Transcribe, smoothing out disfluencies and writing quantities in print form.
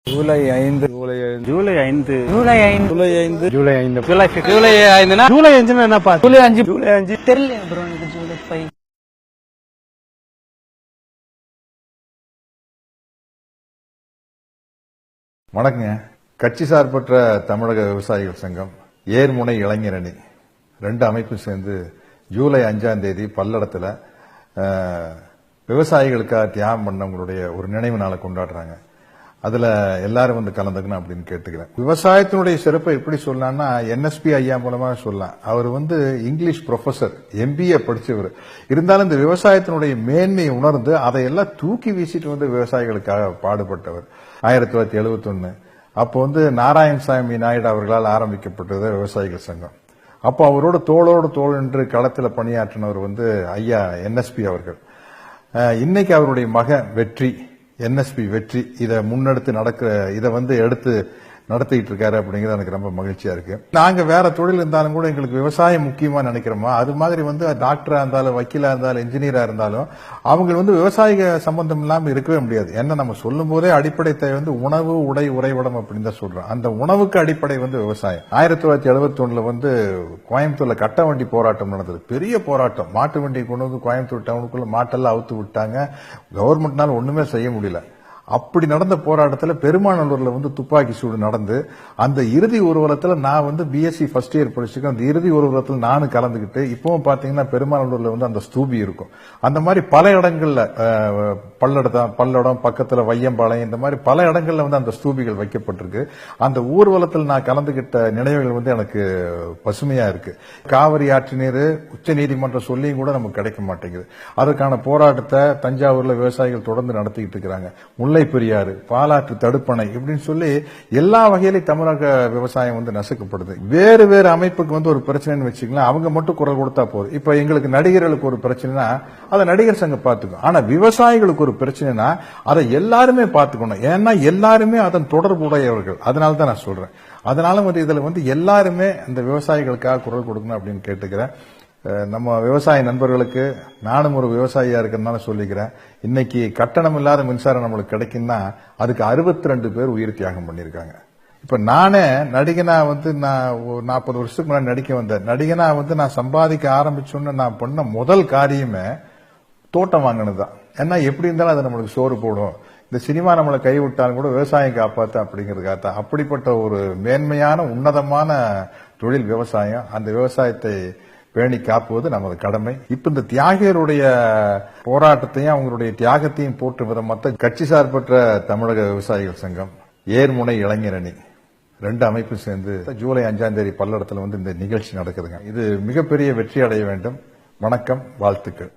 ஜூலை 5 ஜூலை 5 ஜூலை 5 ஜூலை 5 ஜூலை 5 ஜூலை 5 என்னப்பா? ஜூலை 5 தெரியல ப்ரோ, எனக்கு ஜூலை 5. வணக்கங்க. கட்சி சார்பற்ற தமிழக விவசாயிகள் சங்கம், ஏர்முனை இளைஞர் அணி, ரெண்டு அமைப்பும் சேர்ந்து ஜூலை 5ஆம் தேதி பல்லடத்துல விவசாயிகளுக்காக தியாகம் பண்ணவங்களுடைய ஒரு நினைவு நாளை கொண்டாடுறாங்க. அதுல எல்லாரும் வந்து கலந்துக்கணும் அப்படின்னு கேட்டுக்கிறேன். விவசாயத்தினுடைய சிறப்பை எப்படி சொல்லலாம்னா, என்எஸ்பி ஐயா மூலமா சொல்லலாம். அவர் வந்து இங்கிலீஷ் ப்ரொஃபசர், MBA படிச்சவர். இருந்தாலும் இந்த விவசாயத்தினுடைய மேன்மையை உணர்ந்து அதையெல்லாம் தூக்கி வீசிட்டு வந்து விவசாயிகளுக்காக பாடுபட்டவர். 1971 அப்போ வந்து நாராயணசாமி நாயுடு அவர்களால் ஆரம்பிக்கப்பட்டது விவசாயிகள் சங்கம். அப்போ அவரோட தோளோடு தோள் என்று களத்தில் பணியாற்றினவர் வந்து ஐயா NSP அவர்கள். இன்னைக்கு அவருடைய மகன் வெற்றி, NSP வெற்றி, இதை முன்னெடுத்து இதை வந்து எடுத்து நடத்திட்டு இருக்காரு அப்படிங்கிறது எனக்கு ரொம்ப மகிழ்ச்சியா இருக்கு. நாங்க வேற தொழில் இருந்தாலும் கூட எங்களுக்கு விவசாயம் முக்கியமா நினைக்கிறோமா, அது மாதிரி வந்து டாக்டரா இருந்தாலும், வக்கீலா இருந்தாலும், இன்ஜினியரா இருந்தாலும் அவங்க வந்து விவசாய சம்பந்தம் இல்லாம இருக்கவே முடியாது. ஏன்னா நம்ம சொல்லும் போதே அடிப்படை தேவை வந்து உணவு, உடை, உறைவிடம் அப்படின்னு தான் சொல்றோம். அந்த உணவுக்கு அடிப்படை வந்து விவசாயம். 1971 வந்து கோயம்புத்தூர்ல கட்ட வண்டி போராட்டம் நடந்தது, பெரிய போராட்டம். மாட்டு வண்டி கொண்டு வந்து கோயம்புத்தூர் டவுனுக்குள்ள மாட்டெல்லாம் அவுத்து விட்டாங்க. கவர்மெண்ட்னால ஒண்ணுமே செய்ய முடியல. அப்படி நடந்த போராட்டத்தில் பெருமாநல்லூர்ல வந்து துப்பாக்கி சூடு நடந்து, அந்த இறுதி ஊர்வலத்தில் நான் வந்து BSc ஃபர்ஸ்ட் இயர் படிச்சிருக்கேன். அந்த இறுதி ஊர்வலத்தில் நானும் கலந்துக்கிட்டு, இப்பவும் பாத்தீங்கன்னா பெருமாநல்லூர்ல வந்து அந்த ஸ்தூபி இருக்கும். அந்த மாதிரி பல இடங்கள்ல, பல்லடம் பக்கத்துல வையம்பாளையம், இந்த மாதிரி பல இடங்கள்ல வந்து அந்த ஸ்தூபிகள் வைக்கப்பட்டிருக்கு. அந்த ஊர்வலத்தில் நான் கலந்துகிட்ட நினைவுகள் வந்து எனக்கு பசுமையா இருக்கு. காவிரி ஆற்று நீர் உச்ச நீதிமன்றம் சொல்லியும் கூட நமக்கு கிடைக்க மாட்டேங்குது. அதற்கான போராட்டத்தை தஞ்சாவூர்ல விவசாயிகள் தொடர்ந்து நடத்திக்கிட்டு இருக்கிறாங்க. முல்லை பெரியாறு, பாலாற்று தடுப்பணை இப்படின்னு சொல்லி எல்லா வகையிலும் தமிழக விவசாயம் வந்து நசுக்கப்படுது. வேறு வேறு அமைப்புக்கு வந்து ஒரு பிரச்சனைன்னு வச்சுக்கலாம், அவங்க மட்டும் குரல் கொடுத்தா போதும். இப்ப எங்களுக்கு நடிகர்களுக்கு ஒரு பிரச்சனைனா அதை நடிகர் சங்கம் பார்த்துக்கும். ஆனா விவசாயிகளுக்கு ஒரு பிரச்சனைனா அதை எல்லாருமே பார்த்துக்கணும். ஏன்னா எல்லாருமே அதன் தொடர்புடையவர்கள். அதனால தான் நான் சொல்றேன். அதனால வந்து இதுல வந்து எல்லாருமே அந்த விவசாயிகளுக்காக குரல் கொடுக்கணும் அப்படின்னு கேட்டுக்கிறேன். நம்ம விவசாய நண்பர்களுக்கு, நானும் ஒரு விவசாயியா இருக்கிறதுனால சொல்லிக்கிறேன், இன்னைக்கு கட்டணம் இல்லாத மின்சாரம் நம்மளுக்கு கிடைக்குன்னா அதுக்கு 62 பேர் உயிர் தியாகம் பண்ணிருக்காங்க. இப்ப நானே நடிகனா வந்து நான் 40 வருஷத்துக்கு முன்னாடி நடிக்க வந்தேன். நடிகனா வந்து நான் சம்பாதிக்க ஆரம்பிச்சோன்னு நான் பண்ண முதல் காரியமே தோட்டம் வாங்கினதுதான். ஏன்னா எப்படி இருந்தாலும் அது நம்மளுக்கு சோறு போடும். இந்த சினிமா நம்மளை கைவிட்டாலும் கூட விவசாயம் காப்பாத்து அப்படிங்கிறதுக்காகத்தான். அப்படிப்பட்ட ஒரு மேன்மையான உன்னதமான தொழில் விவசாயம். அந்த விவசாயத்தை பேணி காப்புவது நமது கடமை. இப்ப இந்த தியாகிகளுடைய போராட்டத்தையும் அவங்களுடைய தியாகத்தையும் போற்றும் விதமாக கட்சி சார்பற்ற தமிழக விவசாயிகள் சங்கம், ஏர்முனை இளைஞர் அணி, ரெண்டு அமைப்பும் சேர்ந்து ஜூலை 5ஆம் தேதி பல்லடத்துல வந்து இந்த நிகழ்ச்சி நடக்குதுங்க. இது மிகப்பெரிய வெற்றி அடைய வேண்டும். வணக்கம், வாழ்த்துக்கள்.